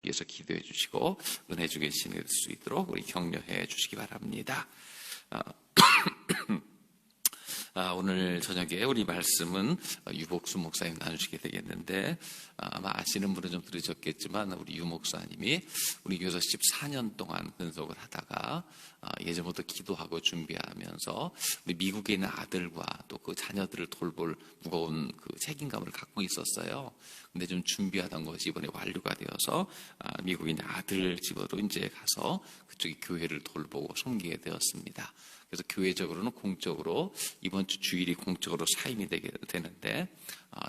위해서 기도해 주시고 은혜 주게 지낼 수 있도록 우리 격려해 주시기 바랍니다. 오늘 저녁에 우리 말씀은 유복수 목사님 나누시게 되겠는데, 아마 아시는 분은 좀 들으셨겠지만 우리 유 목사님이 우리 교회에서 14년 동안 근속을 하다가 예전부터 기도하고 준비하면서 우리 미국에 있는 아들과 또 그 자녀들을 돌볼 무거운 그 책임감을 갖고 있었어요. 근데 좀 준비하던 것이 이번에 완료가 되어서 미국에 있는 아들 집으로 이제 가서 그쪽에 교회를 돌보고 섬기게 되었습니다. 그래서 교회적으로는 공적으로 이번 주 주일이 공적으로 사임이 되는데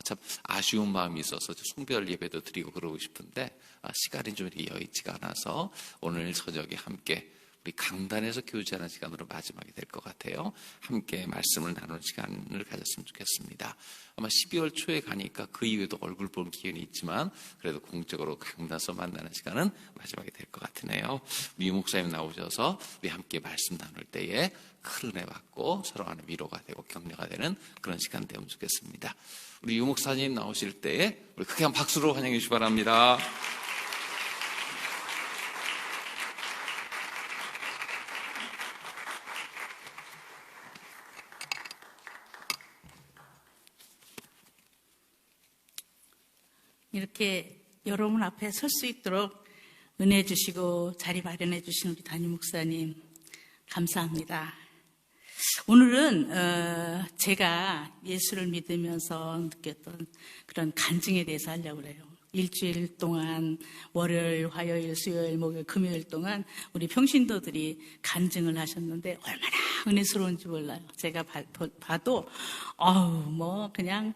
참 아쉬운 마음이 있어서 송별 예배도 드리고 그러고 싶은데 시간이 좀 이렇게 여의치가 않아서 오늘 저녁에 함께 우리 강단에서 교제하는 시간으로 마지막이 될 것 같아요. 함께 말씀을 나누는 시간을 가졌으면 좋겠습니다. 아마 12월 초에 가니까 그 이후에도 얼굴 볼 기회는 있지만 그래도 공적으로 강단에서 만나는 시간은 마지막이 될 것 같으네요. 우리 유 목사님 나오셔서 우리 함께 말씀 나눌 때에 큰 은혜 받고 서로 간에 위로가 되고 격려가 되는 그런 시간 되면 좋겠습니다. 우리 유 목사님 나오실 때에 우리 크게 한 박수로 환영해 주시기 바랍니다. 이렇게 여러분 앞에 설 수 있도록 은혜 주시고 자리 마련해 주신 우리 담임 목사님 감사합니다. 오늘은 제가 예수를 믿으면서 느꼈던 그런 간증에 대해서 하려고 그래요. 일주일 동안 월요일, 화요일, 수요일, 목요일, 금요일 동안 우리 평신도들이 간증을 하셨는데 얼마나 은혜스러운지 몰라요. 제가 봐도 그냥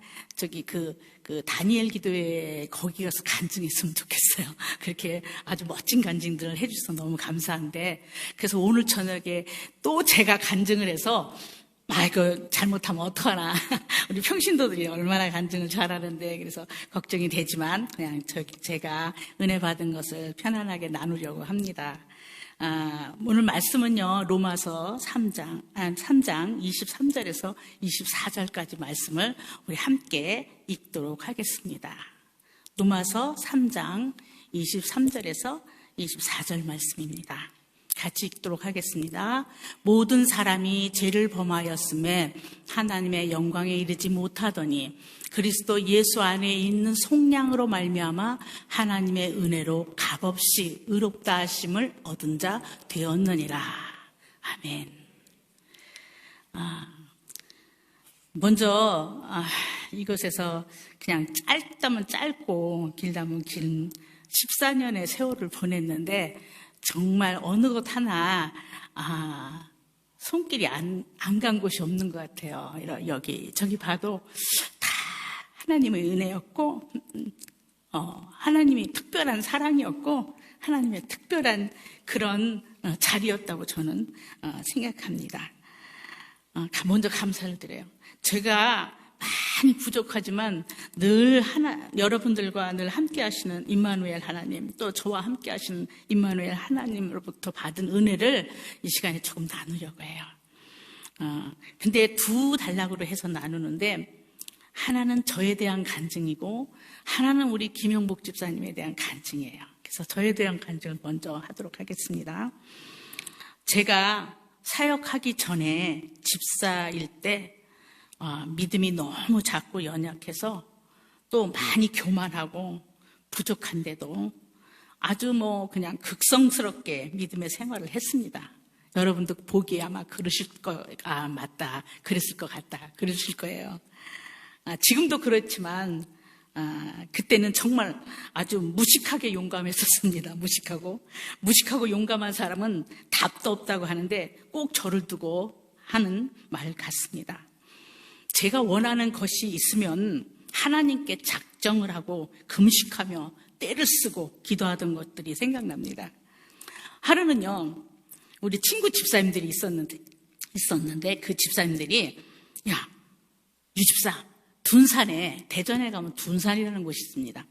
그 다니엘 기도회 거기 가서 간증했으면 좋겠어요. 그렇게 아주 멋진 간증들을 해주셔서 너무 감사한데, 그래서 오늘 저녁에 또 제가 간증을 해서 이거 잘못하면 어떡하나. 우리 평신도들이 얼마나 간증을 잘하는데, 그래서 걱정이 되지만 그냥 제가 은혜 받은 것을 편안하게 나누려고 합니다. 오늘 말씀은요, 로마서 3장 23절에서 24절까지 말씀을 우리 함께 읽도록 하겠습니다. 로마서 3장 23절에서 24절 말씀입니다. 같이 읽도록 하겠습니다. 모든 사람이 죄를 범하였음에 하나님의 영광에 이르지 못하더니 그리스도 예수 안에 있는 속량으로 말미암아 하나님의 은혜로 값없이 의롭다 하심을 얻은 자 되었느니라. 아멘. 먼저 이것에서 그냥 짧다면 짧고 길다면 긴 14년의 세월을 보냈는데 정말 어느 것 하나 손길이 안 간 곳이 없는 것 같아요. 저기 봐도 다 하나님의 은혜였고 하나님이 특별한 사랑이었고 하나님의 특별한 그런 자리였다고 저는 생각합니다. 먼저 감사를 드려요. 제가 많이 부족하지만 늘 여러분들과 늘 함께 하시는 임마누엘 하나님, 또 저와 함께 하시는 임마누엘 하나님으로부터 받은 은혜를 이 시간에 조금 나누려고 해요. 근데 두 단락으로 해서 나누는데, 하나는 저에 대한 간증이고 하나는 우리 김영복 집사님에 대한 간증이에요. 그래서 저에 대한 간증을 먼저 하도록 하겠습니다. 제가 사역하기 전에 집사일 때 믿음이 너무 작고 연약해서 또 많이 교만하고 부족한데도 아주 그냥 극성스럽게 믿음의 생활을 했습니다. 여러분도 보기에 아마 그러실 맞다, 그랬을 것 같다, 그러실 거예요. 지금도 그렇지만 그때는 정말 아주 무식하게 용감했었습니다. 무식하고 용감한 사람은 답도 없다고 하는데 꼭 저를 두고 하는 말 같습니다. 제가 원하는 것이 있으면 하나님께 작정을 하고 금식하며 때를 쓰고 기도하던 것들이 생각납니다. 하루는요, 우리 친구 집사님들이 있었는데 그 집사님들이, 야, 유 집사, 둔산에, 대전에 가면 둔산이라는 곳이 있습니다.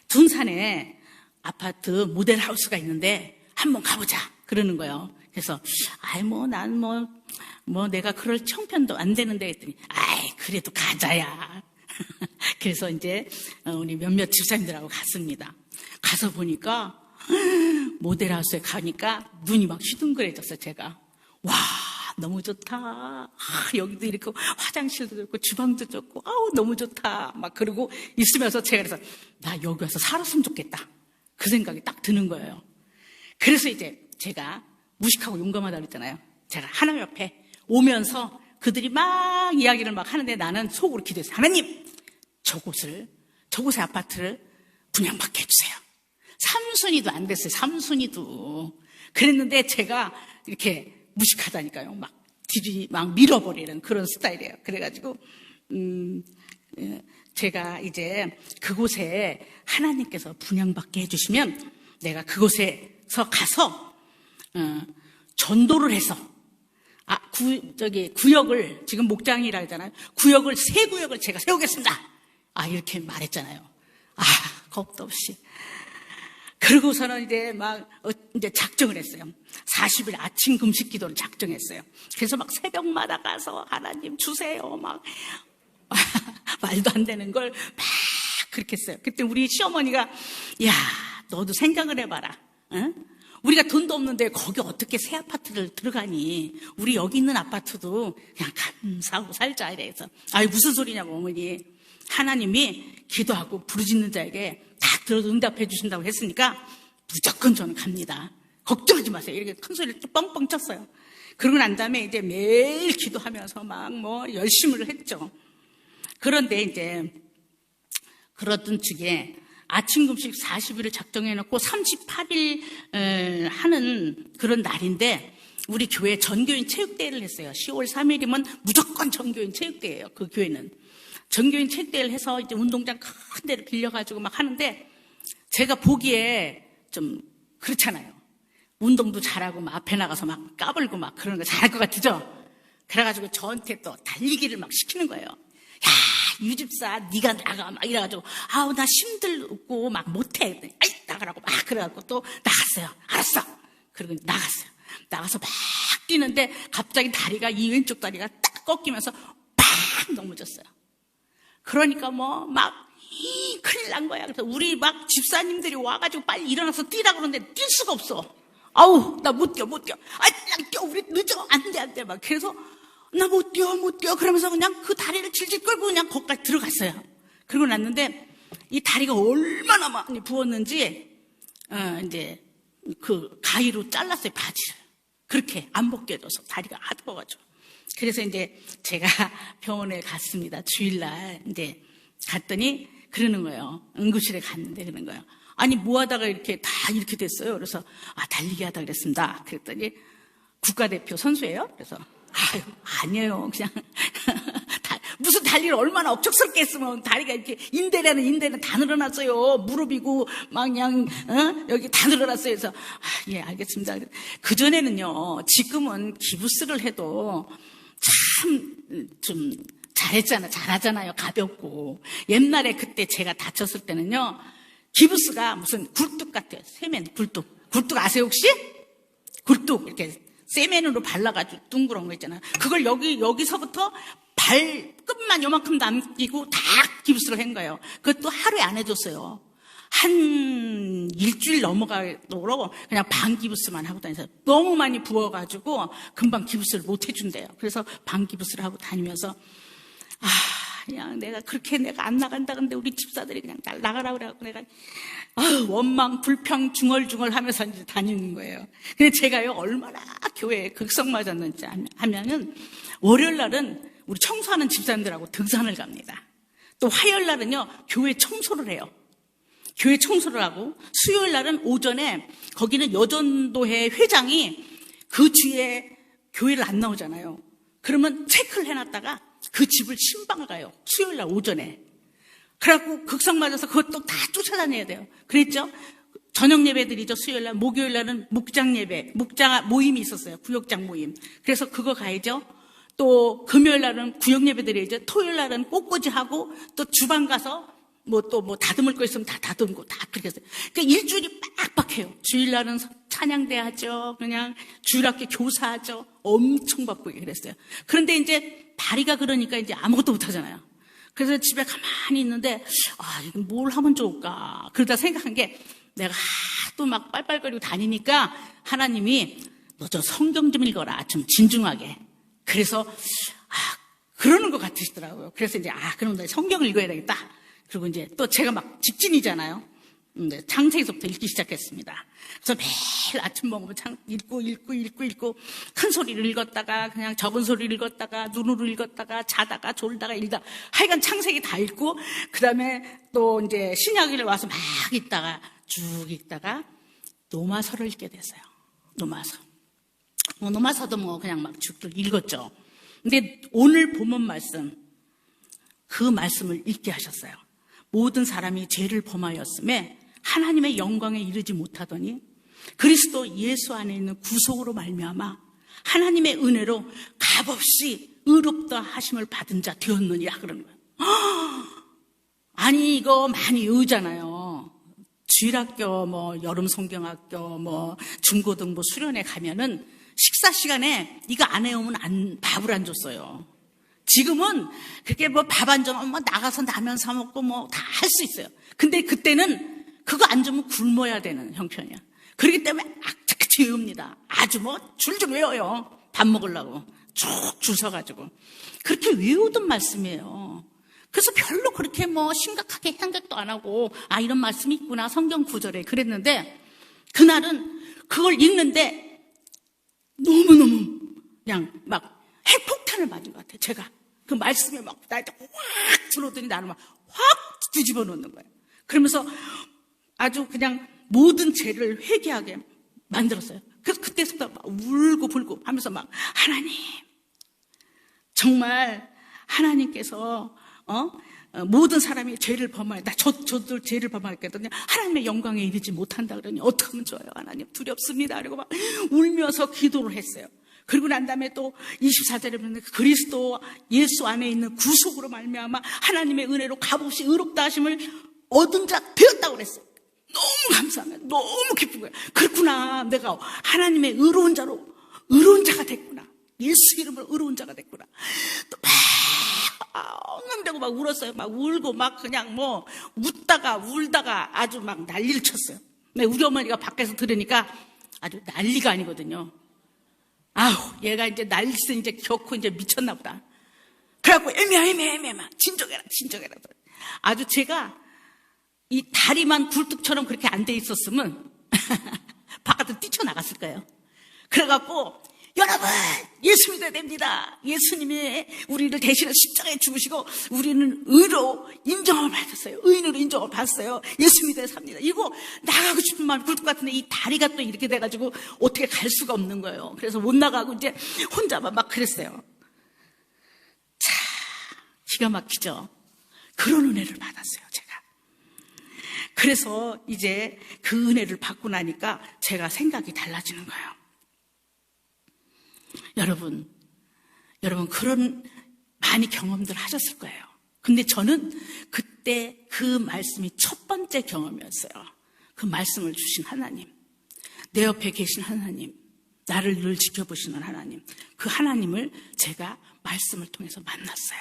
둔산에 아파트 모델하우스가 있는데 한번 가보자 그러는 거예요. 그래서 난 내가 그럴 형편도 안 되는데 했더니 그래도 가자야. 그래서 이제 우리 몇몇 집사님들하고 갔습니다. 가서 보니까 모델하우스에 가니까 눈이 막 휘둥그레졌어요, 제가. 와, 너무 좋다. 여기도 이렇게 화장실도 좋고 주방도 좋고 너무 좋다. 막 그러고 있으면서 제가 그래서 나 여기 와서 살았으면 좋겠다. 그 생각이 딱 드는 거예요. 그래서 이제 제가 무식하고 용감하다고 그랬잖아요. 제가 하나님 앞에 오면서 그들이 막 이야기를 막 하는데 나는 속으로 기도했어요. 하나님, 저곳의 아파트를 분양받게 해주세요. 3순위도 안 됐어요. 3순위도. 그랬는데 제가 이렇게 무식하다니까요. 막 뒤를 막 밀어버리는 그런 스타일이에요. 그래가지고 제가 이제 그곳에 하나님께서 분양받게 해주시면 내가 그곳에서 가서 전도를 해서 구역을 지금 목장이라 하잖아요. 새 구역을 제가 세우겠습니다. 이렇게 말했잖아요. 겁도 없이. 그러고서는 이제 작정을 했어요. 40일 아침 금식 기도를 작정했어요. 그래서 막 새벽마다 가서 하나님 주세요. 막 말도 안 되는 걸 막 그렇게 했어요. 그때 우리 시어머니가 야, 너도 생각을 해봐라. 응? 우리가 돈도 없는데 거기 어떻게 새 아파트를 들어가니? 우리 여기 있는 아파트도 그냥 감사하고 살자 이래서. 무슨 소리냐고 어머니. 하나님이 기도하고 부르짖는 자에게 딱 들어도 응답해 주신다고 했으니까 무조건 저는 갑니다. 걱정하지 마세요. 이렇게 큰 소리를 또 뻥뻥 쳤어요. 그러고 난 다음에 이제 매일 기도하면서 막 열심을 했죠. 그런데 이제 그러던 중에 아침 금식 40일을 작정해놓고 38일 하는 그런 날인데 우리 교회 전교인 체육대회를 했어요. 10월 3일이면 무조건 전교인 체육대회예요. 그 교회는. 전교인 체육대회를 해서 이제 운동장 큰 데를 빌려가지고 막 하는데 제가 보기에 좀 그렇잖아요. 운동도 잘하고 막 앞에 나가서 막 까불고 막 그런 거 잘할 것 같죠? 그래가지고 저한테 또 달리기를 막 시키는 거예요. 야, 유집사, 네가 나가 막 이래가지고 나 힘들고 막 못해. 나가라고 막 그래가지고 또 나갔어요. 알았어. 그리고 나갔어요. 나가서 막 뛰는데 갑자기 이 왼쪽 다리가 딱 꺾이면서 팍 넘어졌어요. 그러니까 큰일 난 거야. 그래서 우리 막 집사님들이 와가지고 빨리 일어나서 뛰라고 그러는데 뛸 수가 없어. 나 못 뛰어. 그냥 뛰어. 우리 늦어. 안 돼. 막. 그래서 나 못 뛰어. 그러면서 그냥 그 다리를 질질 끌고 그냥 거기까지 들어갔어요. 그러고 났는데 이 다리가 얼마나 많이 부었는지, 이제 그 가위로 잘랐어요, 바지를. 그렇게 안 벗겨져서 다리가 아파가지고. 그래서 이제 제가 병원에 갔습니다. 주일날 이제 갔더니 그러는 거예요. 응급실에 갔는데 그러는 거예요. 뭐 하다가 이렇게 다 이렇게 됐어요. 그래서 달리기 하다 그랬습니다. 그랬더니 국가대표 선수예요. 그래서 아니에요. 그냥 무슨 달리를 얼마나 억척스럽게 했으면 다리가 이렇게 인대는 다 늘어났어요. 무릎이고 막 그냥 여기 다 늘어났어요. 그래서 예, 알겠습니다. 그 전에는요. 지금은 기부스를 해도 참 좀 잘하잖아요. 가볍고. 옛날에 그때 제가 다쳤을 때는요. 기부스가 무슨 굴뚝 같아요. 세면 굴뚝. 굴뚝 아세요 혹시? 굴뚝 이렇게 세면으로 발라가지고 둥그런 거 있잖아요. 그걸 여기서부터 발끝만 요만큼 남기고 다 기부스를 한 거예요. 그것도 하루에 안 해줬어요. 한 일주일 넘어가도록 그냥 반 기부스만 하고 다녔어요. 너무 많이 부어가지고 금방 기부스를 못 해준대요. 그래서 반 기부스를 하고 다니면서 그냥 내가 안 나간다 근데 우리 집사들이 그냥 나가라고 그래갖고 내가 원망 불평 중얼중얼 하면서 이제 다니는 거예요. 근데 제가요 얼마나 교회에 극성 맞았는지 하면은 월요일 날은 우리 청소하는 집사님들하고 등산을 갑니다. 또 화요일 날은요 교회 청소를 해요. 교회 청소를 하고 수요일 날은 오전에 거기는 여전도회 회장이 그 주에 교회를 안 나오잖아요. 그러면 체크를 해놨다가 그 집을 신방을 가요. 수요일 날 오전에. 그래갖고 극성 맞아서 그것도 다 쫓아다녀야 돼요. 그랬죠? 저녁 예배드리죠. 수요일 날. 목요일 날은 목장 예배, 목장 모임이 있었어요. 구역장 모임. 그래서 그거 가야죠. 또 금요일 날은 구역 예배 드려야죠. 토요일 날은 꽃꽂이 하고 또 주방 가서 다듬을 거 있으면 다 다듬고 다 그렇게 했어요. 그러니까 일주일이 빡빡해요. 주일날은 찬양대 하죠. 그냥 주일학교 교사하죠. 엄청 바쁘게 그랬어요. 그런데 이제 다리가 그러니까 이제 아무것도 못 하잖아요. 그래서 집에 가만히 있는데 이건 뭘 하면 좋을까? 그러다 생각한 게 내가 하도 막 빨빨거리고 다니니까 하나님이 너 저 성경 좀 읽어라. 좀 진중하게. 그래서 그러는 것 같으시더라고요. 그래서 이제 그럼 나 성경을 읽어야 되겠다. 그리고 이제 또 제가 막 직진이잖아요. 창세기서부터 읽기 시작했습니다. 그래서 매일 아침 먹으면 읽고 큰 소리를 읽었다가 그냥 적은 소리를 읽었다가 눈으로 읽었다가 자다가 졸다가 읽다가 하여간 창세기 다 읽고 그다음에 또 이제 신약을 와서 막 읽다가 쭉 읽다가 노마서를 읽게 됐어요. 노마서도 뭐 그냥 막 쭉쭉 읽었죠. 근데 오늘 본문 말씀, 그 말씀을 읽게 하셨어요. 모든 사람이 죄를 범하였음에 하나님의 영광에 이르지 못하더니 그리스도 예수 안에 있는 구속으로 말미암아 하나님의 은혜로 값없이 의롭다 하심을 받은 자 되었느니라 그러는 거예요. 아니 이거 많이 외우잖아요. 주일학교 뭐 여름 성경학교 뭐 중고등부 수련회 가면은 식사 시간에 이거 안 해오면 밥을 안 줬어요. 지금은 그게 뭐 밥 안 주면 뭐 나가서 라면 사 먹고 뭐 다 할 수 있어요. 근데 그때는 그거 안 주면 굶어야 되는 형편이야. 그렇기 때문에 악착같이 외웁니다. 아주 뭐 줄줄 외워요. 밥 먹으려고 쭉 줄 서가지고 그렇게 외우던 말씀이에요. 그래서 별로 그렇게 뭐 심각하게 생각도 안 하고 이런 말씀이 있구나 성경 구절에 그랬는데 그날은 그걸 읽는데 너무너무 그냥 막 핵폭탄을 맞은 것 같아요. 제가 그 말씀이 막 나한테 확 들어오더니 나를 막 확 뒤집어 놓는 거예요. 그러면서 아주 그냥 모든 죄를 회개하게 만들었어요. 그래서 그때부터 막 울고 불고 하면서 막 하나님 정말 하나님께서 모든 사람이 죄를 범할 저도 죄를 범할거든요. 하나님의 영광에 이르지 못한다 그러니 어떻게 하면 좋아요? 하나님 두렵습니다. 그리고 막 울면서 기도를 했어요. 그리고 난 다음에 또 24절에 보면 그리스도 예수 안에 있는 구속으로 말미암아 하나님의 은혜로 값없이 의롭다 하심을 얻은 자 되었다고 그랬어요. 너무 감사하며 너무 기쁜 거예요. 그렇구나. 내가 하나님의 의로운 자가 됐구나. 예수 이름으로 의로운 자가 됐구나. 또 엉엉대고 막 울었어요. 막 울고 막 그냥 뭐 웃다가 울다가 아주 막 난리를 쳤어요. 근데 우리 어머니가 밖에서 들으니까 아주 난리가 아니거든요. 얘가 이제 난리서 이제 겪고 이제 미쳤나 보다. 그래갖고 애매야. 진정해라. 아주 제가 이 다리만 굴뚝처럼 그렇게 안 돼 있었으면 바깥으로 뛰쳐나갔을 거예요. 그래갖고 여러분 예수 믿어야 됩니다. 예수님이 우리를 대신해 십자가에 죽으시고 우리는 의로 인정을 받았어요. 의인으로 인정을 받았어요. 예수 믿어야 삽니다. 이거 나가고 싶은 마음이 굴뚝 같은데 이 다리가 또 이렇게 돼가지고 어떻게 갈 수가 없는 거예요. 그래서 못 나가고 이제 혼자만 막 그랬어요. 자, 기가 막히죠. 그런 은혜를 받았어요 제가. 그래서 이제 그 은혜를 받고 나니까 제가 생각이 달라지는 거예요. 여러분 그런 많이 경험들 하셨을 거예요. 근데 저는 그때 그 말씀이 첫 번째 경험이었어요. 그 말씀을 주신 하나님, 내 옆에 계신 하나님, 나를 늘 지켜보시는 하나님, 그 하나님을 제가 말씀을 통해서 만났어요.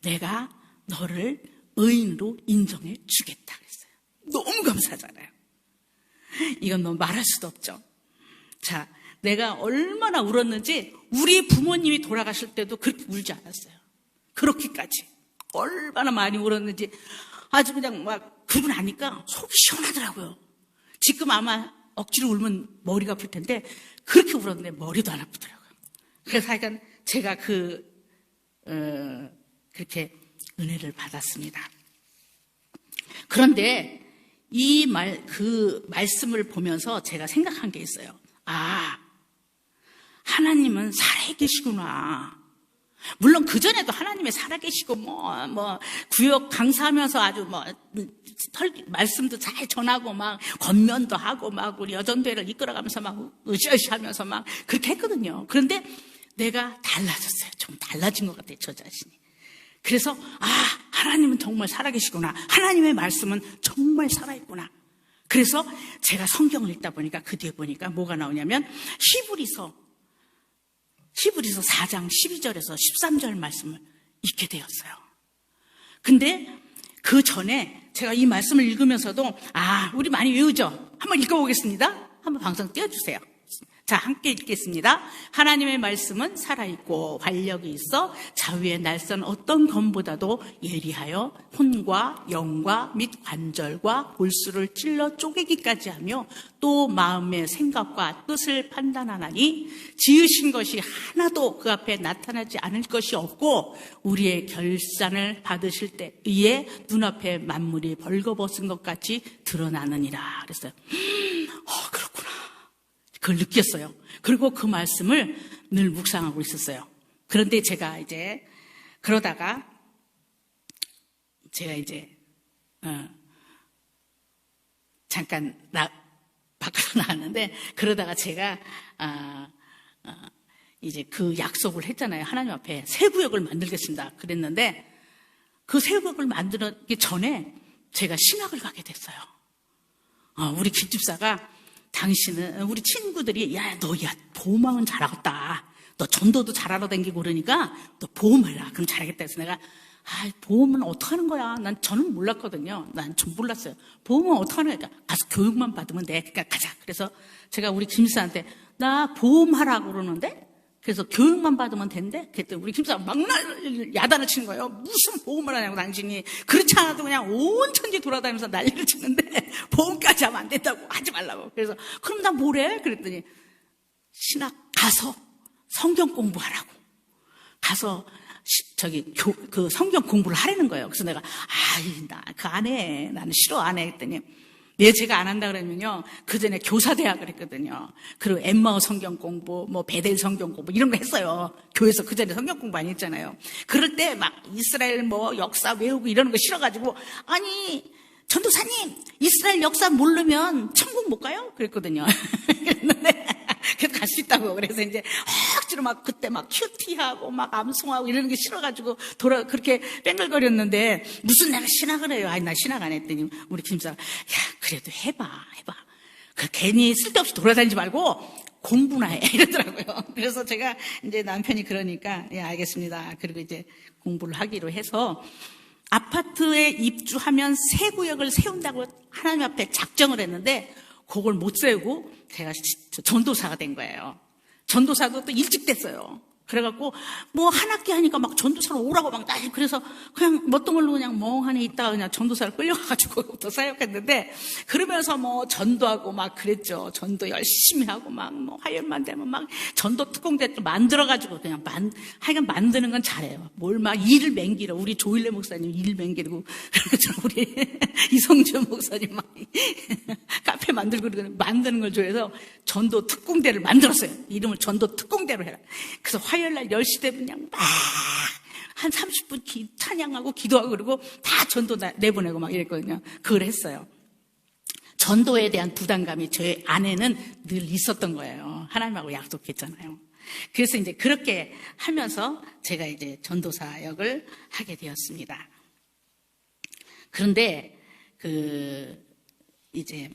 내가 너를 의인으로 인정해 주겠다 그랬어요. 너무 감사하잖아요. 이건 뭐 말할 수도 없죠. 자, 내가 얼마나 울었는지 우리 부모님이 돌아가실 때도 그렇게 울지 않았어요. 그렇게까지 얼마나 많이 울었는지 아주 그냥 막 그러고 나니까 속이 시원하더라고요. 지금 아마 억지로 울면 머리가 아플 텐데 그렇게 울었는데 머리도 안 아프더라고요. 그래서 하여간 제가 그렇게 은혜를 받았습니다. 그런데 그 말씀을 보면서 제가 생각한 게 있어요. 하나님은 살아계시구나. 물론 그전에도 하나님이 살아계시고 구역 강사하면서 아주 말씀도 잘 전하고 막 권면도 하고 막 우리 여전대를 이끌어가면서 막 으쌰으쌰하면서 막 그렇게 했거든요. 그런데 내가 달라졌어요. 좀 달라진 것 같아요, 저 자신이. 그래서 하나님은 정말 살아계시구나. 하나님의 말씀은 정말 살아있구나. 그래서 제가 성경을 읽다 보니까 그 뒤에 보니까 뭐가 나오냐면 히브리서 4장 12절에서 13절 말씀을 읽게 되었어요. 근데 그 전에 제가 이 말씀을 읽으면서도 우리 많이 외우죠. 한번 읽어보겠습니다. 한번 방송 띄워주세요. 자, 함께 읽겠습니다. 하나님의 말씀은 살아있고 활력이 있어 자위의 날선 어떤 검보다도 예리하여 혼과 영과 및 관절과 골수를 찔러 쪼개기까지 하며 또 마음의 생각과 뜻을 판단하나니 지으신 것이 하나도 그 앞에 나타나지 않을 것이 없고 우리의 결산을 받으실 때 의에 눈앞에 만물이 벌거벗은 것 같이 드러나느니라. 그랬어요. 그렇구나. 그걸 느꼈어요. 그리고 그 말씀을 늘 묵상하고 있었어요. 그런데 제가 이제 그러다가 제가 이제 잠깐 밖으로 나왔는데 그러다가 제가 이제 그 약속을 했잖아요. 하나님 앞에 새 구역을 만들겠습니다. 그랬는데 그 새 구역을 만들기 전에 제가 신학을 가게 됐어요. 우리 김집사가 당신은 우리 친구들이 너 보험왕은 잘하겠다. 너 전도도 잘 알아다니고 그러니까 너 보험해라. 그럼 잘하겠다 해서 내가 보험은 어떻게 하는 거야? 저는 몰랐거든요. 난 좀 몰랐어요. 보험은 어떻게 하는 거야? 가서 교육만 받으면 돼. 그러니까 가자. 그래서 제가 우리 김사한테 나 보험하라고 그러는데 그래서 교육만 받으면 된대. 그랬더니 우리 김사가 막 야단을 치는 거예요. 무슨 보험을 하냐고 당신이. 그렇지 않아도 그냥 온 천지 돌아다니면서 난리를 치는데 보험까지 하면 안 된다고 하지 말라고. 그래서 그럼 나 뭐래? 그랬더니 신학 가서 성경 공부하라고. 가서 그 성경 공부를 하라는 거예요. 그래서 내가 나 그 안 해. 나는 싫어 안 해. 했더니 왜 제가 안 한다 그러면요. 그 전에 교사대학을 했거든요. 그리고 엠마오 성경 공부, 베델 성경 공부 이런 거 했어요. 교회에서 그 전에 성경 공부 많이 했잖아요. 그럴 때 막 이스라엘 역사 외우고 이러는 거 싫어가지고 아니 전도사님 이스라엘 역사 모르면 천국 못 가요? 그랬거든요. 그랬는데 그래도 갈 수 있다고. 그래서 이제 억지로 그때 큐티하고 암송하고 이러는 게 싫어가지고 그렇게 뺑글거렸는데 무슨 내가 신학을 해요. 나 신학 안 했더니 우리 김사가 그래도 해봐. 괜히 쓸데없이 돌아다니지 말고 공부나 해 이러더라고요. 그래서 제가 이제 남편이 그러니까 알겠습니다. 그리고 이제 공부를 하기로 해서 아파트에 입주하면 새 구역을 세운다고 하나님 앞에 작정을 했는데 그걸 못 세우고 제가 전도사가 된 거예요. 전도사도 또 일찍 됐어요. 그래갖고 한 학기 하니까 전도사로 오라고 그래서 그냥 멋덩어리로 그냥 멍하니 있다가 그냥 전도사를 끌려가가지고 또 사역했는데 그러면서 전도하고 그랬죠. 전도 열심히 하고 화요일만 되면 전도 특공대 또 만들어가지고 그냥 하여간 만드는 건 잘해요. 일을 맹기로 우리 조일래 목사님 일 맹기고 우리 이성준 목사님 카페 만들고 만드는 걸 좋아해서 전도 특공대를 만들었어요. 이름을 전도 특공대로 해라. 그래서 화요일날 10시 되면 그냥 한 30분 찬양하고 기도하고 그러고 다 전도 내보내고 이랬거든요. 그걸 했어요. 전도에 대한 부담감이 저의 안에는 늘 있었던 거예요. 하나님하고 약속했잖아요. 그래서 이제 그렇게 하면서 제가 이제 전도사역을 하게 되었습니다. 그런데 이제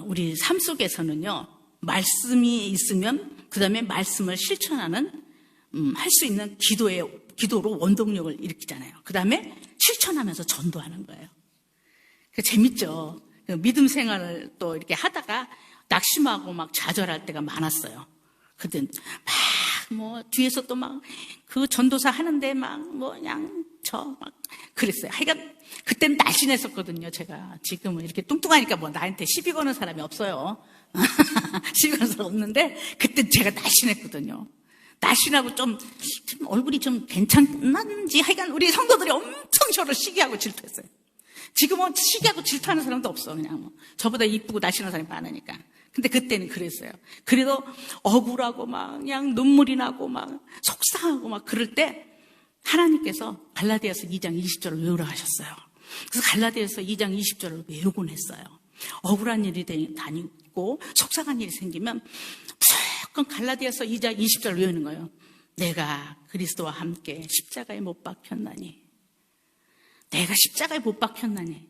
우리 삶 속에서는요, 말씀이 있으면 그 다음에 말씀을 실천하는 할 수 있는 기도로 원동력을 일으키잖아요. 그 다음에 실천하면서 전도하는 거예요. 재밌죠. 믿음 생활을 또 이렇게 하다가 낙심하고 좌절할 때가 많았어요. 그때 뒤에서 또 그 전도사 하는데 그랬어요. 하여간 그때는 날씬했었거든요. 제가 지금은 이렇게 뚱뚱하니까 나한테 시비 거는 사람이 없어요. 시비 거는 사람 없는데 그때 제가 날씬했거든요. 날씬하고 좀 얼굴이 좀 괜찮았는지 하여간 우리 성도들이 엄청 저를 시기하고 질투했어요. 지금은 시기하고 질투하는 사람도 없어. 그냥 저보다 이쁘고 날씬한 사람이 많으니까. 근데 그때는 그랬어요. 그래도 억울하고 그냥 눈물이 나고 속상하고 그럴 때 하나님께서 갈라디아서 2장 20절을 외우라 하셨어요. 그래서 갈라디아서 2장 20절을 외우곤 했어요. 억울한 일이 다니고 속상한 일이 생기면 무조건 갈라디아서 2장 20절을 외우는 거예요. 내가 그리스도와 함께 십자가에 못 박혔나니. 내가 십자가에 못 박혔나니.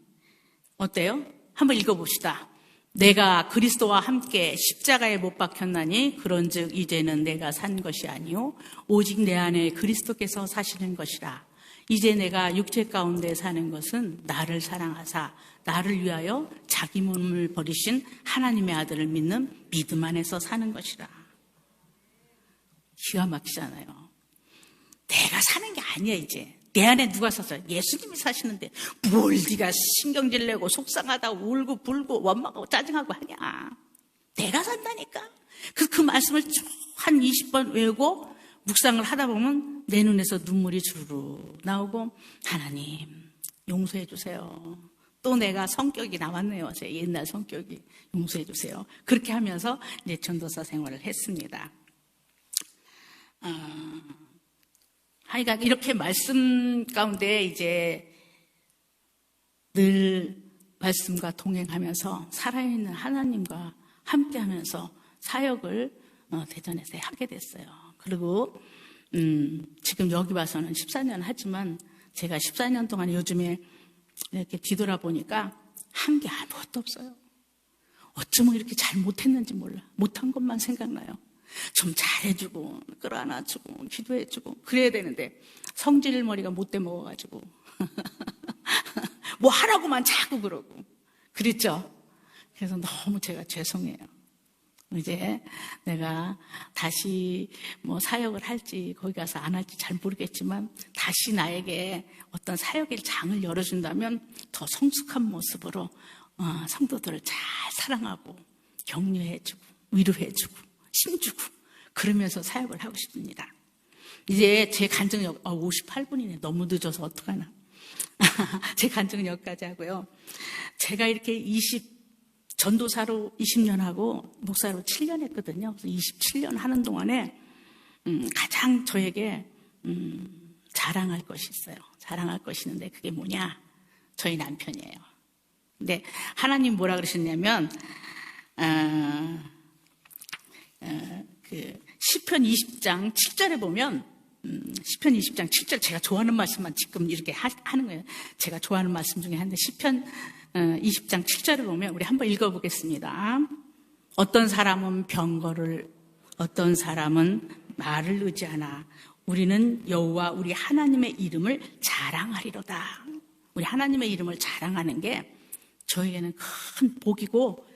어때요? 한번 읽어봅시다. 내가 그리스도와 함께 십자가에 못 박혔나니 그런즉 이제는 내가 산 것이 아니요 오직 내 안에 그리스도께서 사시는 것이라. 이제 내가 육체 가운데 사는 것은 나를 사랑하사 나를 위하여 자기 몸을 버리신 하나님의 아들을 믿는 믿음 안에서 사는 것이라. 기가 막히잖아요. 내가 사는 게 아니야 이제. 내 안에 누가 사서 예수님이 사시는데 뭘 네가 신경질 내고 속상하다고 울고 불고 원망하고 짜증하고 하냐. 내가 산다니까. 그 말씀을 한 20번 외우고 묵상을 하다 보면 내 눈에서 눈물이 주르르 나오고 하나님 용서해 주세요. 또 내가 성격이 나왔네요. 제 옛날 성격이. 용서해 주세요. 그렇게 하면서 이제 전도사 생활을 했습니다. 하여간 이렇게 말씀 가운데 이제 늘 말씀과 동행하면서 살아있는 하나님과 함께하면서 사역을 대전에서 하게 됐어요. 그리고 지금 여기 와서는 14년 하지만 제가 14년 동안 요즘에 이렇게 뒤돌아보니까 한 게 아무것도 없어요. 어쩌면 이렇게 잘 못했는지 몰라. 못한 것만 생각나요. 좀 잘해주고 끌어안아주고 기도해주고 그래야 되는데 성질머리가 못돼 먹어가지고 뭐 하라고만 자꾸 그러고 그랬죠. 그래서 너무 제가 죄송해요. 이제 내가 다시 뭐 사역을 할지 거기 가서 안 할지 잘 모르겠지만 다시 나에게 어떤 사역의 장을 열어준다면 더 성숙한 모습으로 성도들을 잘 사랑하고 격려해주고 위로해주고 힘주고 그러면서 사역을 하고 싶습니다. 이제 제 간증 58분이네. 너무 늦어서 어떡하나. 제 간증은 여기까지 하고요. 제가 이렇게 전도사로 20년 하고 목사로 7년 했거든요. 그래서 27년 하는 동안에 가장 저에게 자랑할 것이 있어요. 자랑할 것이 있는데 그게 뭐냐? 저희 남편이에요. 근데 하나님 뭐라 그러셨냐면 시편 20장 7절에 보면 시편 20장 7절 제가 좋아하는 말씀만 지금 이렇게 하는 거예요. 제가 좋아하는 말씀 중에 하나인데 시편 20장 7절을 보면 우리 한번 읽어보겠습니다. 어떤 사람은 병거를 어떤 사람은 말을 의지하나 우리는 여호와 우리 하나님의 이름을 자랑하리로다. 우리 하나님의 이름을 자랑하는 게 저에게는 큰 복이고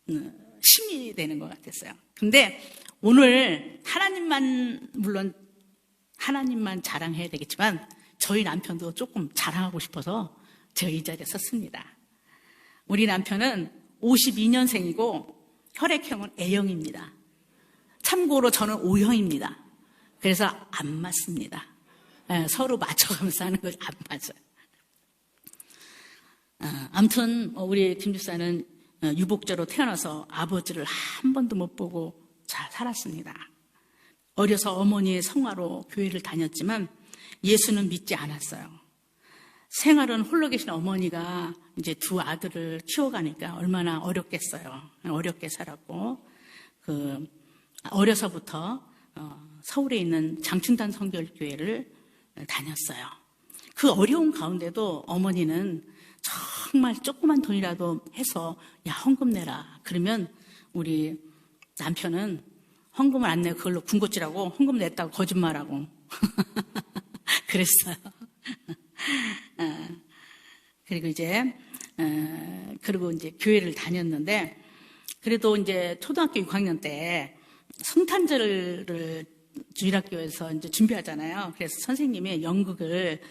힘이 되는 것 같았어요. 근데 오늘 물론 하나님만 자랑해야 되겠지만 저희 남편도 조금 자랑하고 싶어서 제가 이 자리에 섰습니다. 우리 남편은 52년생이고 혈액형은 A형입니다. 참고로 저는 O형입니다. 그래서 안 맞습니다. 서로 맞춰가면서 하는 거죠. 안 맞아요. 아무튼 우리 김 집사는 유복자로 태어나서 아버지를 한 번도 못 보고 잘 살았습니다. 어려서 어머니의 성화로 교회를 다녔지만 예수는 믿지 않았어요. 생활은 홀로 계신 어머니가 이제 두 아들을 키워가니까 얼마나 어렵겠어요. 어렵게 살았고, 어려서부터 서울에 있는 장충단 성결교회를 다녔어요. 그 어려운 가운데도 어머니는 정말 조그만 돈이라도 해서 야 헌금 내라. 그러면 우리 남편은 헌금을 안 내고 그걸로 군것질하고 헌금 냈다고 거짓말하고 그랬어요. 그리고 이제 교회를 다녔는데 그래도 이제 초등학교 6학년 때 성탄절을 주일학교에서 이제 준비하잖아요. 그래서 선생님이 연극을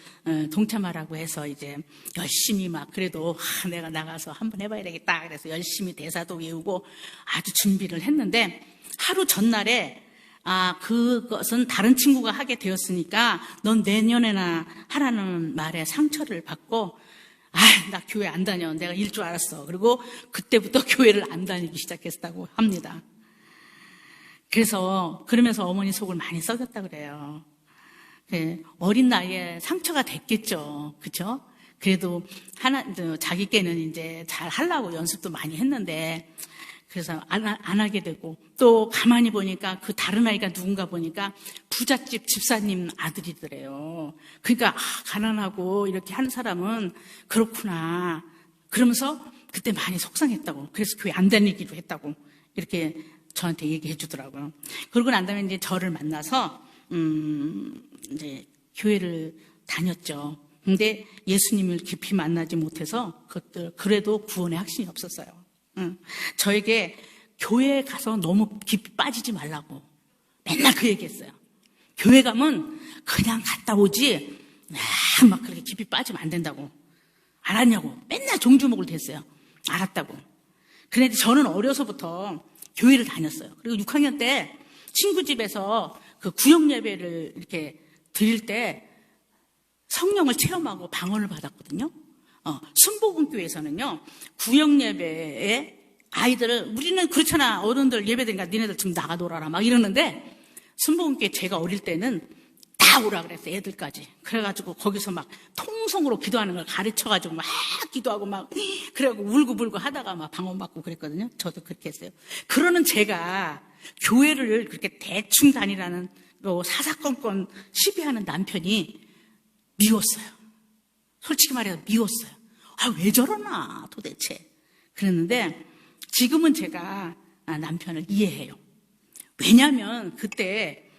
동참하라고 해서 이제 열심히 막 그래도 내가 나가서 한번 해봐야 되겠다. 그래서 열심히 대사도 외우고 아주 준비를 했는데 하루 전날에 그것은 다른 친구가 하게 되었으니까 넌 내년에나 하라는 말에 상처를 받고 나 교회 안 다녀. 내가 일 줄 알았어. 그리고 그때부터 교회를 안 다니기 시작했다고 합니다. 그러면서 어머니 속을 많이 썩였다 그래요. 어린 나이에 상처가 됐겠죠. 그죠? 그래도 자기께는 이제 잘 하려고 연습도 많이 했는데, 그래서 안 하게 되고, 또 가만히 보니까 그 다른 아이가 누군가 보니까 부잣집 집사님 아들이더래요. 그러니까, 가난하고 이렇게 하는 사람은 그렇구나. 그러면서 그때 많이 속상했다고. 그래서 교회 안 다니기로 했다고. 이렇게 저한테 얘기해 주더라고요. 그러고 난 다음에 이제 저를 만나서, 이제 교회를 다녔죠. 근데 예수님을 깊이 만나지 못해서 그래도 구원의 확신이 없었어요. 저에게 교회에 가서 너무 깊이 빠지지 말라고 맨날 그 얘기했어요. 교회 가면 그냥 갔다 오지 막 그렇게 깊이 빠지면 안 된다고. 알았냐고 맨날 종주목을 댔어요. 알았다고. 그런데 저는 어려서부터 교회를 다녔어요. 그리고 6학년 때 친구 집에서 그 구역 예배를 이렇게 드릴 때 성령을 체험하고 방언을 받았거든요. 순복음교회에서는요, 구역 예배에 아이들을, 우리는 그렇잖아. 어른들 예배드니까 니네들 좀 나가 놀아라. 막 이러는데, 순복음교회 제가 어릴 때는 다 오라 그랬어요. 애들까지. 그래가지고 거기서 막 통성으로 기도하는 걸 가르쳐가지고 막 기도하고 막, 그래가지고 울고불고 하다가 막 방언 받고 그랬거든요. 저도 그렇게 했어요. 그러는 제가 교회를 그렇게 대충 다니라는 사사건건 시비하는 남편이 미웠어요. 솔직히 말해서 미웠어요. 왜 저러나 도대체. 그랬는데 지금은 제가 남편을 이해해요. 왜냐하면 그때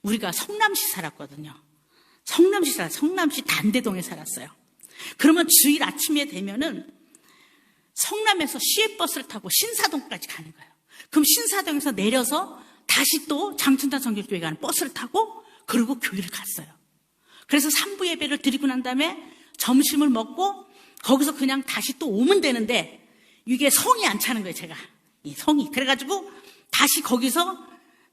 우리가 성남시 살았거든요. 성남시 단대동에 살았어요. 그러면 주일 아침에 되면은 성남에서 시외버스를 타고 신사동까지 가는 거예요. 그럼 신사동에서 내려서 다시 또 장춘단 성결교회 가는 버스를 타고 그리고 교회를 갔어요. 그래서 3부 예배를 드리고 난 다음에 점심을 먹고 거기서 그냥 다시 또 오면 되는데 이게 성이 안 차는 거예요, 제가. 이 성이. 그래가지고 다시 거기서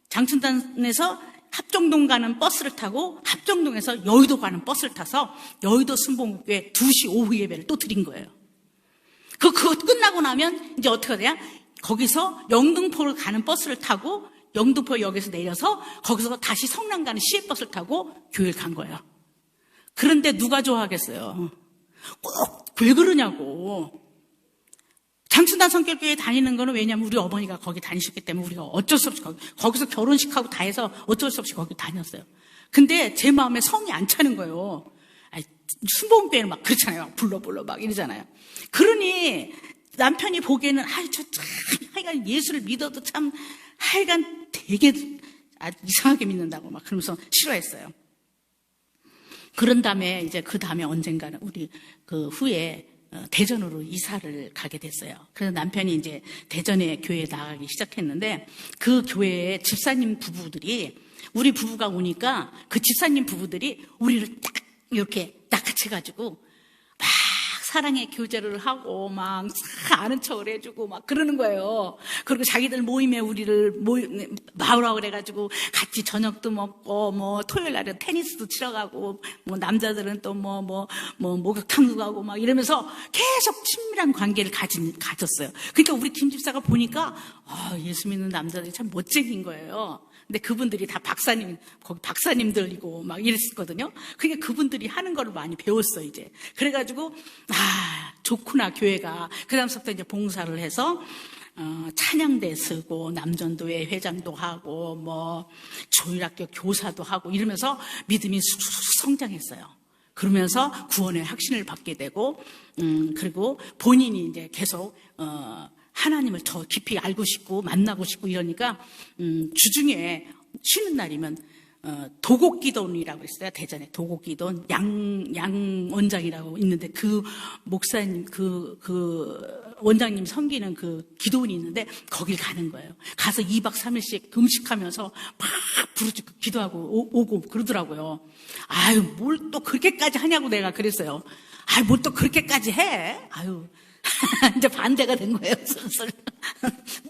장춘단에서 합정동 가는 버스를 타고 합정동에서 여의도 가는 버스를 타서 여의도 순복음교회 2시 오후 예배를 또 드린 거예요. 그거 끝나고 나면 이제 어떻게 돼요? 거기서 영등포를 가는 버스를 타고 영등포역에서 내려서 거기서 다시 성남 가는 시외버스를 타고 교회를 간 거예요. 그런데 누가 좋아하겠어요? 꼭 왜 그러냐고. 장춘단 성결교회 다니는 거는 왜냐면 우리 어머니가 거기 다니셨기 때문에 우리가 어쩔 수 없이 거기서 결혼식하고 다 해서 어쩔 수 없이 거기 다녔어요. 근데 제 마음에 성이 안 차는 거예요. 순복음교회는 막 그렇잖아요. 막 불러 막 이러잖아요. 그러니 남편이 보기에는 하여간 예수를 믿어도 참 하여간 되게 이상하게 믿는다고 막 그러면서 싫어했어요. 그런 다음에 이제 그 다음에 언젠가는 우리 그 후에 대전으로 이사를 가게 됐어요. 그래서 남편이 이제 대전에 교회에 나가기 시작했는데 그 교회에 집사님 부부들이 우리 부부가 오니까 그 집사님 부부들이 우리를 딱 이렇게 낚아채가지고 막 사랑의 교제를 하고 막 아는 척을 해주고 막 그러는 거예요. 그리고 자기들 모임에 우리를 마으라고 그래가지고 같이 저녁도 먹고 뭐 토요일 날은 테니스도 치러 가고 뭐 남자들은 또 목욕탕도 가고 막 이러면서 계속 친밀한 관계를 가졌어요. 그러니까 우리 김 집사가 보니까 예수 믿는 남자들이 참 멋쟁인 거예요. 근데 그분들이 다 거기 박사님들이고 막 이랬었거든요. 그러니까 그분들이 하는 거를 많이 배웠어, 이제. 그래가지고, 좋구나, 교회가. 그 다음부터 이제 봉사를 해서, 찬양대 쓰고, 남전도회 회장도 하고, 뭐, 조율학교 교사도 하고, 이러면서 믿음이 성장했어요. 그러면서 구원의 확신을 받게 되고, 그리고 본인이 이제 계속, 하나님을 더 깊이 알고 싶고 만나고 싶고 이러니까 주중에 쉬는 날이면 도곡기도원이라고 있어요. 대전에 도곡기도원 양 원장이라고 있는데 그 목사님 그 원장님 섬기는 그 기도원이 있는데 거길 가는 거예요. 가서 2박 3일씩 금식하면서 막 부르짖고 기도하고 오고 그러더라고요. 뭘 또 그렇게까지 하냐고 내가 그랬어요. 뭘 또 그렇게까지 해? 이제 반대가 된 거예요, 슬슬.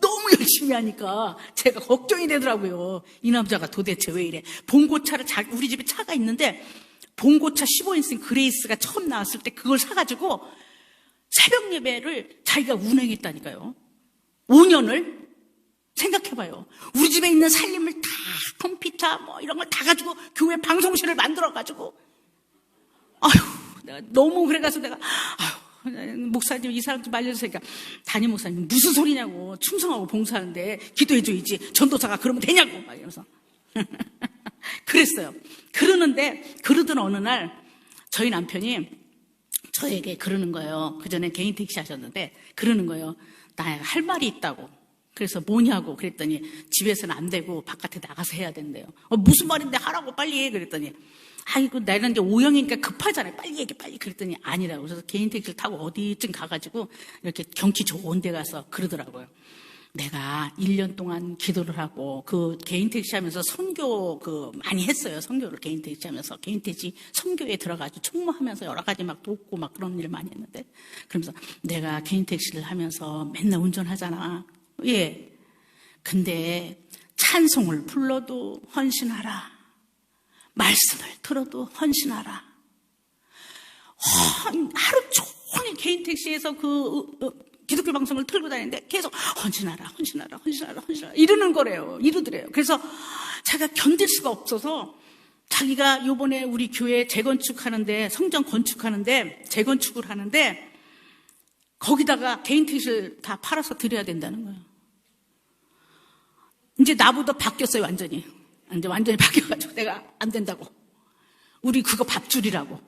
너무 열심히 하니까 제가 걱정이 되더라고요. 이 남자가 도대체 왜 이래. 봉고차를 우리 집에 차가 있는데 봉고차 15인승 그레이스가 처음 나왔을 때 그걸 사가지고 새벽 예배를 자기가 운행했다니까요. 5년을 생각해봐요. 우리 집에 있는 살림을 다 컴퓨터 뭐 이런 걸 다 가지고 교회 방송실을 만들어가지고 내가 너무 그래가지고 내가 목사님 이 사람 좀 알려주세요. 담임 목사님 무슨 소리냐고. 충성하고 봉사하는데 기도해줘야지. 전도사가 그러면 되냐고 막 이러면서 그랬어요. 그러던 어느 날 저희 남편이 저에게 그러는 거예요. 그 전에 개인 택시 하셨는데 그러는 거예요. 나 할 말이 있다고. 그래서 뭐냐고 그랬더니 집에서는 안 되고 바깥에 나가서 해야 된대요. 무슨 말인데 하라고 빨리 해. 그랬더니 아이고, 나는 이제 O형이니까 급하잖아요. 빨리 얘기, 빨리. 그랬더니 아니라고. 그래서 개인 택시를 타고 어디쯤 가가지고 이렇게 경치 좋은 데 가서 그러더라고요. 내가 1년 동안 기도를 하고 그 개인 택시 하면서 선교 많이 했어요. 선교를 개인 택시 하면서. 개인 택시 선교에 들어가지고 총무하면서 여러 가지 막 돕고 막 그런 일을 많이 했는데. 그러면서 내가 개인 택시를 하면서 맨날 운전하잖아. 예. 근데 찬송을 불러도 헌신하라. 말씀을 들어도 헌신하라. 하루 종일 개인 택시에서 기독교 방송을 틀고 다니는데 계속 헌신하라, 헌신하라, 헌신하라, 헌신하라 이러는 거래요. 이러더래요. 그래서 자기가 견딜 수가 없어서 자기가 요번에 우리 교회 재건축하는데, 성전 건축하는데, 재건축을 하는데 거기다가 개인 택시를 다 팔아서 드려야 된다는 거예요. 이제 나보다 바뀌었어요, 완전히. 이제 완전히 바뀌어가지고 내가 안 된다고. 우리 그거 밥줄이라고.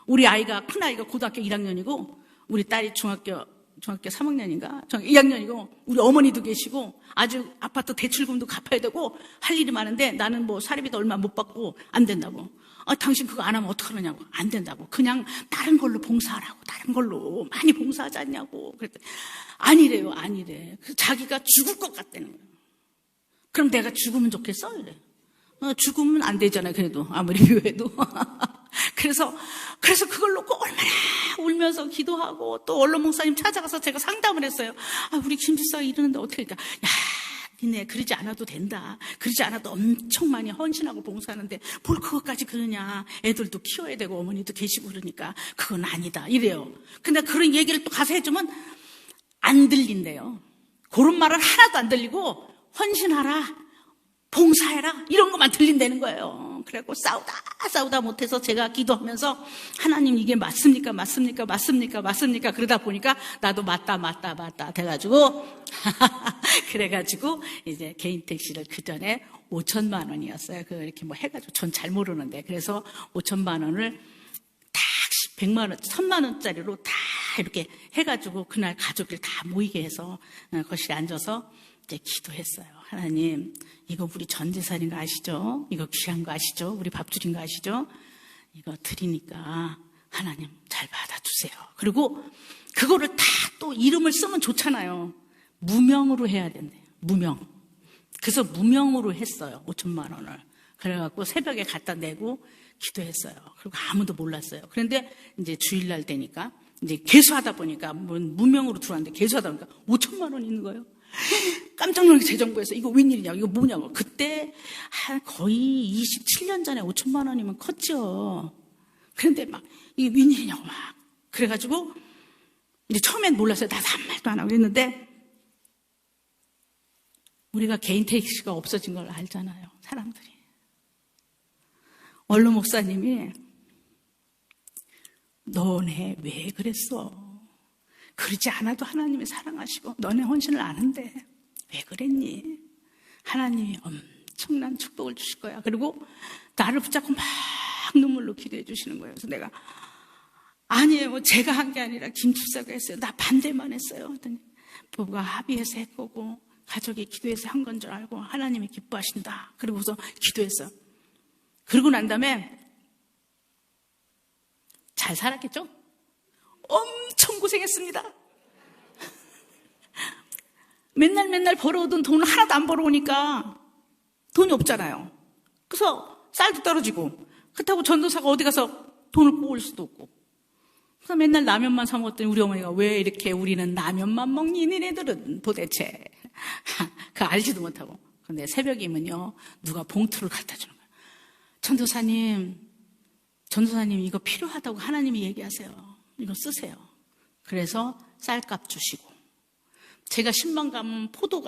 우리 아이가, 큰 아이가 고등학교 1학년이고, 우리 딸이 중학교 3학년인가? 2학년이고, 우리 어머니도 계시고, 아주 아파트 대출금도 갚아야 되고, 할 일이 많은데, 나는 뭐 사례비도 얼마 못 받고, 안 된다고. 당신 그거 안 하면 어떡하느냐고. 안 된다고. 그냥 다른 걸로 봉사하라고. 다른 걸로 많이 봉사하지 않냐고. 그랬더니, 아니래요, 아니래. 자기가 죽을 것 같다는 거예요. 그럼 내가 죽으면 좋겠어? 이래. 죽으면 안 되잖아요, 그래도. 아무리 교회도. 그래서 그걸 놓고 얼마나 울면서 기도하고 또 원로 목사님 찾아가서 제가 상담을 했어요. 우리 김 집사가 이러는데 어떻게 할까? 야, 니네 그러지 않아도 된다. 그러지 않아도 엄청 많이 헌신하고 봉사하는데 뭘 그것까지 그러냐. 애들도 키워야 되고 어머니도 계시고 그러니까 그건 아니다. 이래요. 근데 그런 얘기를 또 가서 해주면 안 들린대요. 그런 말은 하나도 안 들리고 헌신하라, 봉사해라 이런 것만 들린다는 거예요. 그래갖고 싸우다 못해서 제가 기도하면서 하나님 이게 맞습니까 그러다 보니까 나도 맞다 돼가지고 그래가지고 이제 개인 택시를 그 전에 5천만 원이었어요. 이렇게 뭐 해가지고 전 잘 모르는데 그래서 5천만 원을 딱 100만 원, 1000만 원짜리로 다 이렇게 해가지고 그날 가족들 다 모이게 해서 거실에 앉아서 이제 기도했어요. 하나님, 이거 우리 전 재산인 거 아시죠? 이거 귀한 거 아시죠? 우리 밥줄인 거 아시죠? 이거 드리니까 하나님 잘 받아주세요. 그리고 그거를 다 또 이름을 쓰면 좋잖아요. 무명으로 해야 된대요. 무명. 그래서 무명으로 했어요. 5천만 원을. 그래갖고 새벽에 갖다 내고 기도했어요. 그리고 아무도 몰랐어요. 그런데 이제 주일날 되니까 이제 계수하다 보니까 무명으로 들어왔는데 계수하다 보니까 5천만 원 있는 거예요. 깜짝 놀라게 재정부에서 이거 웬일이냐고, 이거 뭐냐고. 그때 거의 27년 전에 5천만 원이면 컸죠. 그런데 막 이게 웬일이냐고 막 그래가지고 이제 처음엔 몰랐어요. 나도 한 말도 안 하고 있는데 우리가 개인 택시가 없어진 걸 알잖아요, 사람들이. 원로 목사님이 너네 왜 그랬어? 그러지 않아도 하나님이 사랑하시고 너네 헌신을 아는데 왜 그랬니? 하나님이 엄청난 축복을 주실 거야. 그리고 나를 붙잡고 막 눈물로 기도해 주시는 거예요. 그래서 내가 아니에요, 뭐 제가 한 게 아니라 김 집사가 했어요. 나 반대만 했어요. 그랬더니 부부가 합의해서 했고 가족이 기도해서 한 건 줄 알고 하나님이 기뻐하신다. 그리고서 기도했어요. 그러고 난 다음에 잘 살았겠죠? 엄청 고생했습니다. 맨날 벌어오던 돈을 하나도 안 벌어오니까 돈이 없잖아요. 그래서 쌀도 떨어지고 그렇다고 전도사가 어디 가서 돈을 뽑을 수도 없고 그래서 맨날 라면만 사 먹었더니 우리 어머니가 왜 이렇게 우리는 라면만 먹니 니네들은 도대체 그 알지도 못하고. 근데 새벽이면요 누가 봉투를 갖다 주는 거예요. 전도사님 이거 필요하다고 하나님이 얘기하세요. 이거 쓰세요. 그래서 쌀값 주시고 제가 10만 가면 포도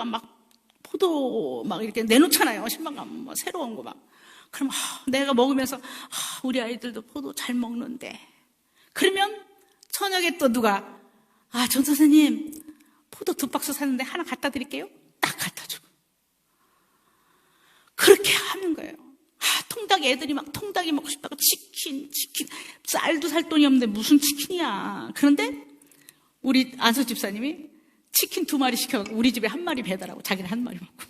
막 이렇게 내놓잖아요. 10만 가면 뭐 새로운 거 막. 그럼 내가 먹으면서 우리 아이들도 포도 잘 먹는데. 그러면 저녁에 또 누가 전 선생님 포도 2박스 샀는데 하나 갖다 드릴게요. 딱 갖다 주고. 그렇게 하는 거예요. 통닭 애들이 막 통닭이 먹고 싶다고 치킨 쌀도 살 돈이 없는데 무슨 치킨이야. 그런데 우리 안서 집사님이 치킨 2마리 시켜갖고 우리 집에 1마리 배달하고 자기는 1마리 먹고.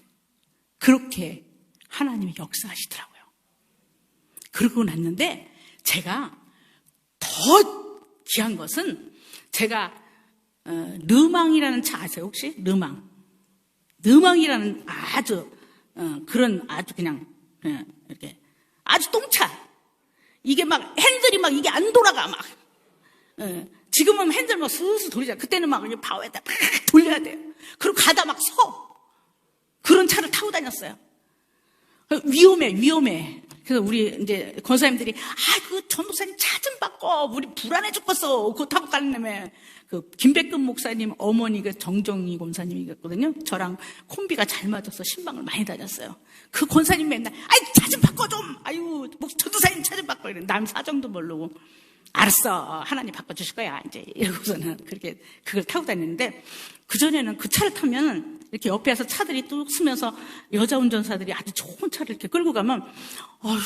그렇게 하나님이 역사하시더라고요. 그러고 났는데 제가 더 귀한 것은 제가 르망이라는 차 아세요 혹시? 르망이라는 아주 그런 아주 그냥 이렇게 아주 똥차. 이게 막 핸들이 막 이게 안 돌아가 막. 지금은 핸들 막 스스 돌리잖아. 그때는 막 파워에다 막 돌려야 돼요. 그리고 가다 막 서. 그런 차를 타고 다녔어요. 위험해. 그래서 우리 이제 권사님들이 그 전도사님 차 좀 바꿔. 우리 불안해 죽겠어. 그거 타고 가려면. 그 김백근 목사님 어머니 그 정정희 권사님이었거든요. 저랑 콤비가 잘 맞아서 신방을 많이 다녔어요. 그 권사님 맨날 차 좀 바꿔 좀. 전도사님 차 좀 바꿔. 이래. 남 사정도 모르고. 알았어. 하나님 바꿔주실 거야. 이제 이러고서는 그렇게 그걸 타고 다녔는데 그전에는 그 차를 타면 이렇게 옆에서 차들이 뚝 쓰면서 여자 운전사들이 아주 좋은 차를 이렇게 끌고 가면 어휴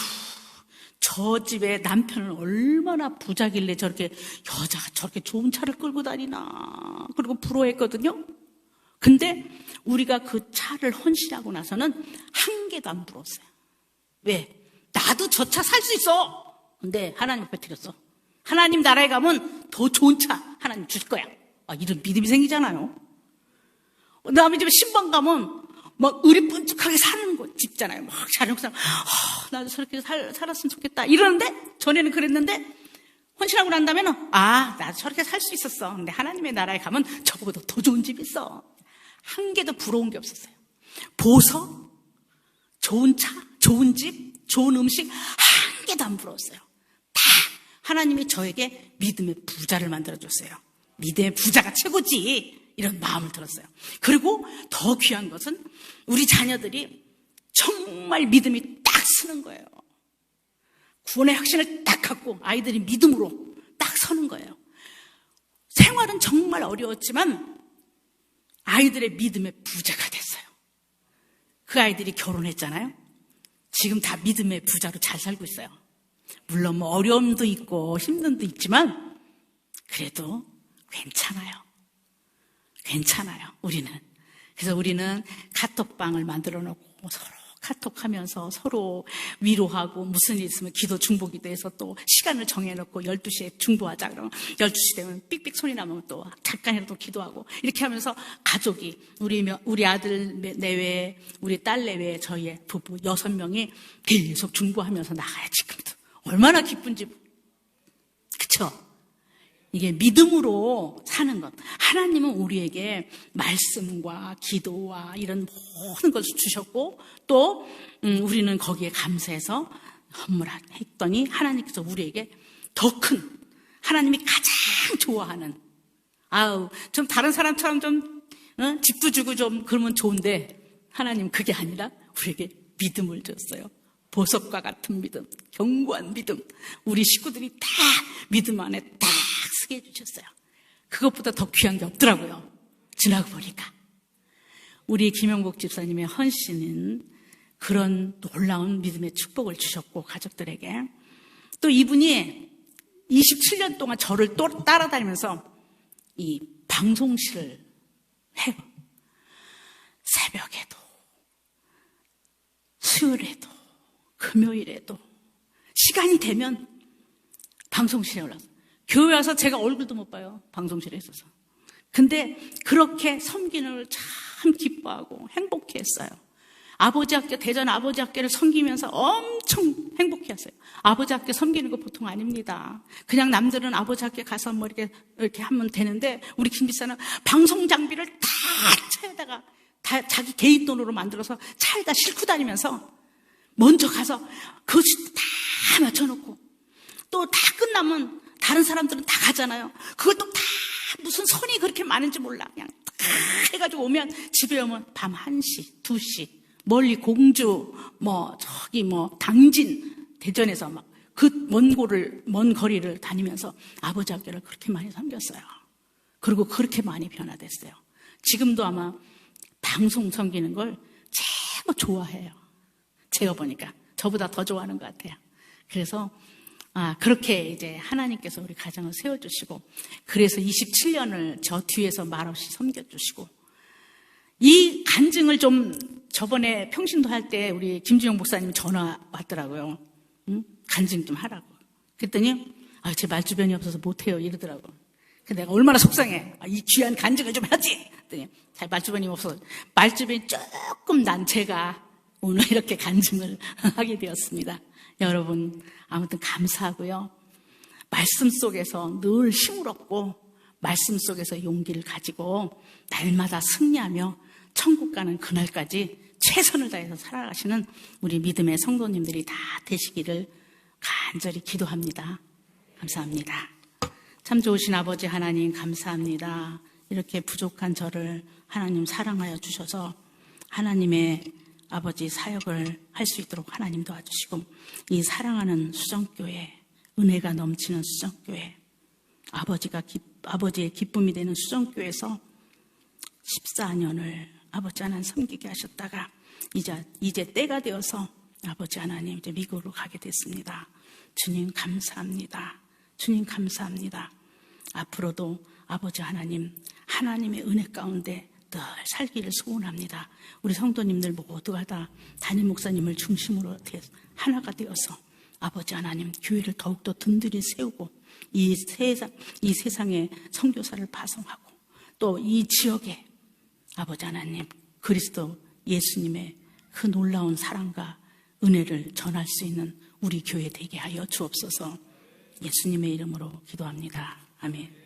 저 집에 남편은 얼마나 부자길래 저렇게 여자가 저렇게 좋은 차를 끌고 다니나 그리고 부러워했거든요. 근데 우리가 그 차를 헌신하고 나서는 한 개도 안 부러웠어요. 왜? 나도 저 차 살 수 있어. 근데 하나님 앞에 드렸어. 하나님 나라에 가면 더 좋은 차 하나님 주실 거야. 이런 믿음이 생기잖아요. 남의 집에 신방 가면 막 의리뿐쩍하게 사는 거 집잖아요. 막 자력상 나도 저렇게 살았으면 좋겠다 이러는데 전에는 그랬는데 헌신하고 난 다음에는 나도 저렇게 살 수 있었어. 근데 하나님의 나라에 가면 저거보다 더 좋은 집이 있어. 한 개도 부러운 게 없었어요. 보석, 좋은 차, 좋은 집, 좋은 음식 한 개도 안 부러웠어요. 다 하나님이 저에게 믿음의 부자를 만들어줬어요. 믿음의 부자가 최고지. 이런 마음을 들었어요. 그리고 더 귀한 것은 우리 자녀들이 정말 믿음이 딱 서는 거예요. 구원의 확신을 딱 갖고 아이들이 믿음으로 딱 서는 거예요. 생활은 정말 어려웠지만 아이들의 믿음의 부자가 됐어요. 그 아이들이 결혼했잖아요. 지금 다 믿음의 부자로 잘 살고 있어요. 물론 뭐 어려움도 있고 힘듦도 있지만 그래도 괜찮아요. 우리는. 그래서 우리는 카톡방을 만들어 놓고 서로 카톡하면서 서로 위로하고 무슨 일 있으면 기도 중보기도 해서 또 시간을 정해놓고 12시에 중보하자 그러면 12시 되면 삑삑 소리 나면 또 잠깐이라도 기도하고 이렇게 하면서 가족이 우리 아들 내외 우리 딸 내외 저희의 부부 6명이 계속 중보하면서 나가요. 지금도 얼마나 기쁜지. 그쵸? 이게 믿음으로 사는 것. 하나님은 우리에게 말씀과 기도와 이런 모든 것을 주셨고 또 우리는 거기에 감사해서 헌물했더니 하나님께서 우리에게 더 큰 하나님이 가장 좋아하는 좀 다른 사람처럼 좀 집도 주고 좀 그러면 좋은데 하나님 그게 아니라 우리에게 믿음을 줬어요. 보석과 같은 믿음, 견고한 믿음. 우리 식구들이 다 믿음 안에 딱 쓰게 해주셨어요. 그것보다 더 귀한 게 없더라고요. 지나고 보니까. 우리 김영복 집사님의 헌신은 그런 놀라운 믿음의 축복을 주셨고 가족들에게 또 이분이 27년 동안 저를 또 따라다니면서 이 방송실을 해요. 새벽에도 수요일에도 금요일에도 시간이 되면 방송실에 올라서 교회 와서 제가 얼굴도 못 봐요. 방송실에 있어서. 근데 그렇게 섬기는 걸 참 기뻐하고 행복해했어요. 아버지 학교, 대전 아버지 학교를 섬기면서 엄청 행복해했어요. 아버지 학교 섬기는 거 보통 아닙니다. 그냥 남들은 아버지 학교 가서 뭐 이렇게 하면 되는데 우리 김 집사는 방송 장비를 다 차에다가 다 자기 개인 돈으로 만들어서 차에다 싣고 다니면서 먼저 가서 그것 다 맞춰놓고 또 다 끝나면 다른 사람들은 다 가잖아요. 그것도 다 무슨 손이 그렇게 많은지 몰라. 그냥 다 해가지고 오면 집에 오면 밤 1시, 2시 멀리 공주 당진 대전에서 막 그 먼 거리를 다니면서 아버지 학교를 그렇게 많이 섬겼어요. 그리고 그렇게 많이 변화됐어요. 지금도 아마 방송 섬기는 걸 최고 좋아해요. 제가 보니까 저보다 더 좋아하는 것 같아요. 그래서 그렇게 이제 하나님께서 우리 가정을 세워주시고 그래서 27년을 저 뒤에서 말없이 섬겨주시고 이 간증을 좀 저번에 평신도 할 때 우리 김주영 목사님 전화 왔더라고요. 간증 좀 하라고. 그랬더니 제 말주변이 없어서 못해요 이러더라고. 근데 내가 얼마나 속상해. 이 귀한 간증을 좀 하지. 그랬더니 잘 말주변이 없어서 말주변이 조금 난 제가 오늘 이렇게 간증을 하게 되었습니다. 여러분 아무튼 감사하고요. 말씀 속에서 늘 힘을 얻고 말씀 속에서 용기를 가지고 날마다 승리하며 천국 가는 그날까지 최선을 다해서 살아가시는 우리 믿음의 성도님들이 다 되시기를 간절히 기도합니다. 감사합니다. 참 좋으신 아버지 하나님 감사합니다. 이렇게 부족한 저를 하나님 사랑하여 주셔서 하나님의 아버지 사역을 할 수 있도록 하나님 도와주시고 이 사랑하는 수정교회, 은혜가 넘치는 수정교회, 아버지의 기쁨이 되는 수정교회에서 14년을 아버지 하나님 섬기게 하셨다가 이제 때가 되어서 아버지 하나님 이제 미국으로 가게 됐습니다. 주님 감사합니다. 주님 감사합니다. 앞으로도 아버지 하나님, 하나님의 은혜 가운데 늘 살기를 소원합니다. 우리 성도님들 모두가 다 담임 목사님을 중심으로 하나가 되어서 아버지 하나님 교회를 더욱더 든든히 세우고 이 세상에 선교사를 파송하고 또 이 지역에 아버지 하나님 그리스도 예수님의 그 놀라운 사랑과 은혜를 전할 수 있는 우리 교회 되게 하여 주옵소서. 예수님의 이름으로 기도합니다. 아멘.